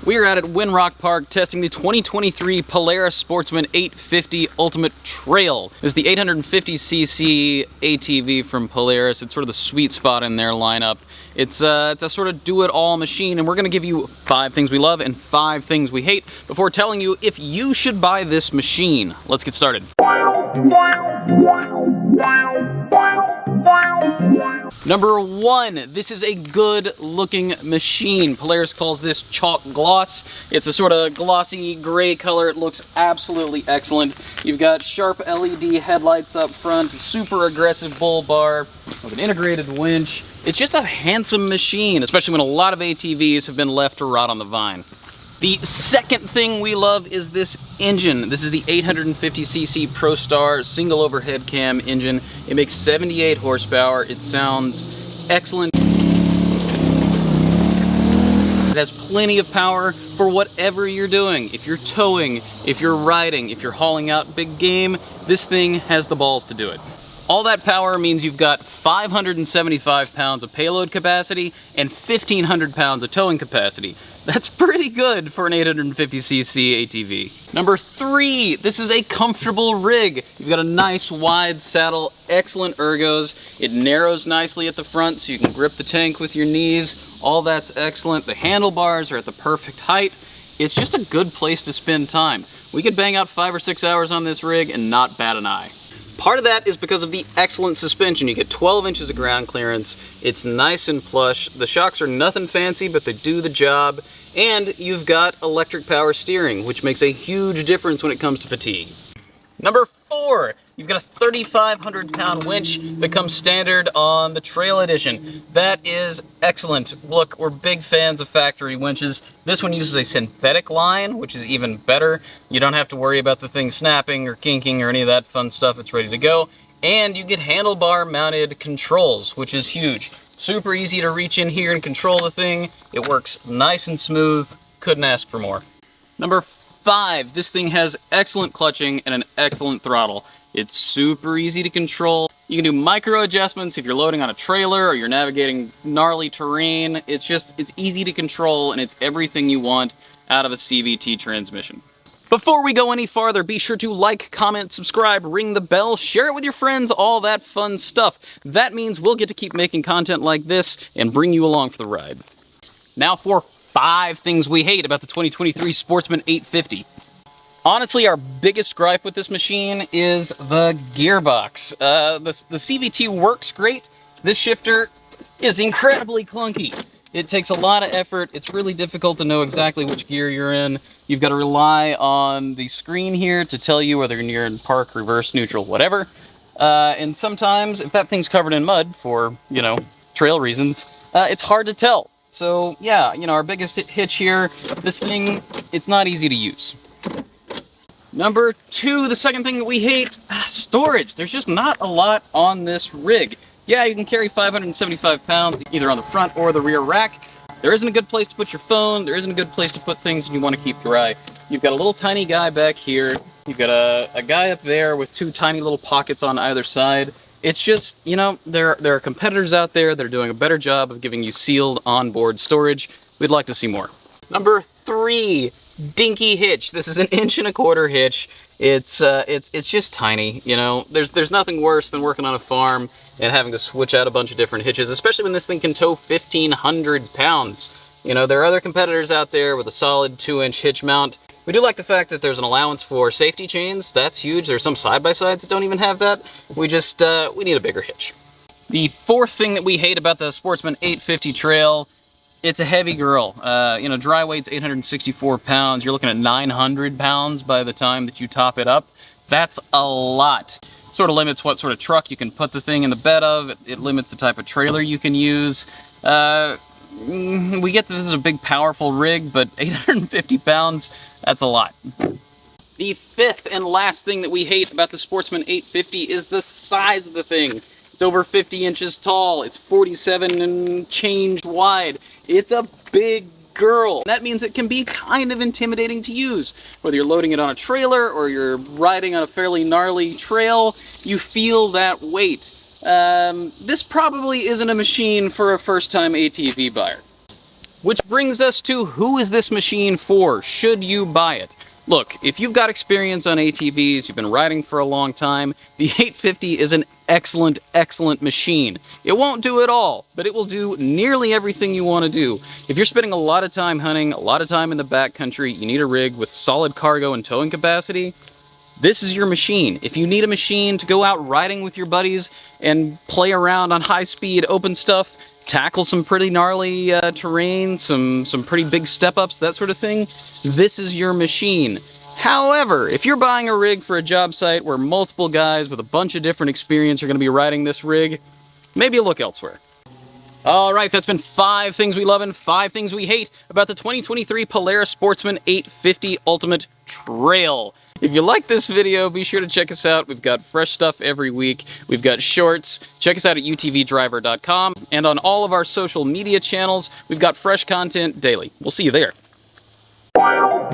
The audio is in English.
We are out at Winrock Park testing the 2023 Polaris Sportsman 850 Ultimate Trail. This is the 850cc ATV from Polaris. It's sort of the sweet spot in their lineup. It's a sort of do-it-all machine, and we're going to give you 5 things we love and 5 things we hate before telling you if you should buy this machine. Let's get started. Number 1, this is a good looking machine. Polaris calls this chalk gloss. It's a sort of glossy gray color. It looks absolutely excellent. You've got sharp LED headlights up front, super aggressive bull bar with an integrated winch. It's just a handsome machine, especially when a lot of ATVs have been left to rot on the vine. The second thing we love is this engine. This is the 850cc ProStar single overhead cam engine. It makes 78 horsepower. It sounds excellent. It has plenty of power for whatever you're doing. If you're towing, if you're riding, if you're hauling out big game, this thing has the balls to do it. All that power means you've got 575 pounds of payload capacity and 1,500 pounds of towing capacity. That's pretty good for an 850cc ATV. Number 3, this is a comfortable rig. You've got a nice wide saddle, excellent ergos. It narrows nicely at the front so you can grip the tank with your knees. All that's excellent. The handlebars are at the perfect height. It's just a good place to spend time. We could bang out 5 or 6 hours on this rig and not bat an eye. Part of that is because of the excellent suspension. You get 12 inches of ground clearance. It's nice and plush. The shocks are nothing fancy, but they do the job. And you've got electric power steering, which makes a huge difference when it comes to fatigue. Number 4, you've got a 3,500 pound winch that comes standard on the Trail Edition. That is excellent. Look, we're big fans of factory winches. This one uses a synthetic line, which is even better. You don't have to worry about the thing snapping or kinking or any of that fun stuff. It's ready to go. And you get handlebar mounted controls, which is huge. Super easy to reach in here and control the thing. It works nice and smooth. Couldn't ask for more. Number 5, this thing has excellent clutching and an excellent throttle. It's super easy to control. You can do micro adjustments if you're loading on a trailer or you're navigating gnarly terrain. It's easy to control, and it's everything you want out of a CVT transmission. Before we go any farther, be sure to like, comment, subscribe, ring the bell, share it with your friends, all that fun stuff. That means we'll get to keep making content like this and bring you along for the ride. Now for 5 things we hate about the 2023 Sportsman 850. Honestly, our biggest gripe with this machine is the gearbox. The CVT works great. This shifter is incredibly clunky. It takes a lot of effort. It's really difficult to know exactly which gear you're in. You've got to rely on the screen here to tell you whether you're in park, reverse, neutral, whatever. And sometimes, if that thing's covered in mud for, trail reasons, it's hard to tell. So, yeah, our biggest hitch here, this thing, it's not easy to use. Number 2, the second thing that we hate, storage. There's just not a lot on this rig. Yeah, you can carry 575 pounds either on the front or the rear rack. There isn't a good place to put your phone. There isn't a good place to put things you want to keep dry. You've got a little tiny guy back here. You've got a guy up there with 2 tiny little pockets on either side. It's just, there are competitors out there that are doing a better job of giving you sealed onboard storage. We'd like to see more. Number 3, Dinky Hitch. This is an 1.25 inch hitch. It's just tiny, There's nothing worse than working on a farm and having to switch out a bunch of different hitches, especially when this thing can tow 1,500 pounds. There are other competitors out there with a solid 2-inch hitch mount. We do like the fact that there's an allowance for safety chains. That's huge. There's some side-by-sides that don't even have that. We need a bigger hitch. The 4th thing that we hate about the Sportsman 850 Trail, it's a heavy girl. Dry weight's 864 pounds. You're looking at 900 pounds by the time that you top it up. That's a lot. Sort of limits what sort of truck you can put the thing in the bed of. It limits the type of trailer you can use. We get that this is a big, powerful rig, but 850 pounds, that's a lot. The 5th and last thing that we hate about the Sportsman 850 is the size of the thing. It's over 50 inches tall. It's 47 and change wide. It's a big girl. That means it can be kind of intimidating to use. Whether you're loading it on a trailer or you're riding on a fairly gnarly trail, you feel that weight. This probably isn't a machine for a first-time ATV buyer. Which brings us to, who is this machine for? Should you buy it? Look, if you've got experience on ATVs, you've been riding for a long time, the 850 is an excellent, excellent machine. It won't do it all, but it will do nearly everything you want to do. If you're spending a lot of time hunting, a lot of time in the backcountry, you need a rig with solid cargo and towing capacity, this is your machine. If you need a machine to go out riding with your buddies and play around on high-speed open stuff, tackle some pretty gnarly terrain, some pretty big step-ups, that sort of thing, this is your machine. However, if you're buying a rig for a job site where multiple guys with a bunch of different experience are going to be riding this rig, maybe look elsewhere. Alright, that's been 5 things we love and 5 things we hate about the 2023 Polaris Sportsman 850 Ultimate Trail. If you like this video, be sure to check us out. We've got fresh stuff every week. We've got shorts. Check us out at utvdriver.com. And on all of our social media channels, we've got fresh content daily. We'll see you there. Wow.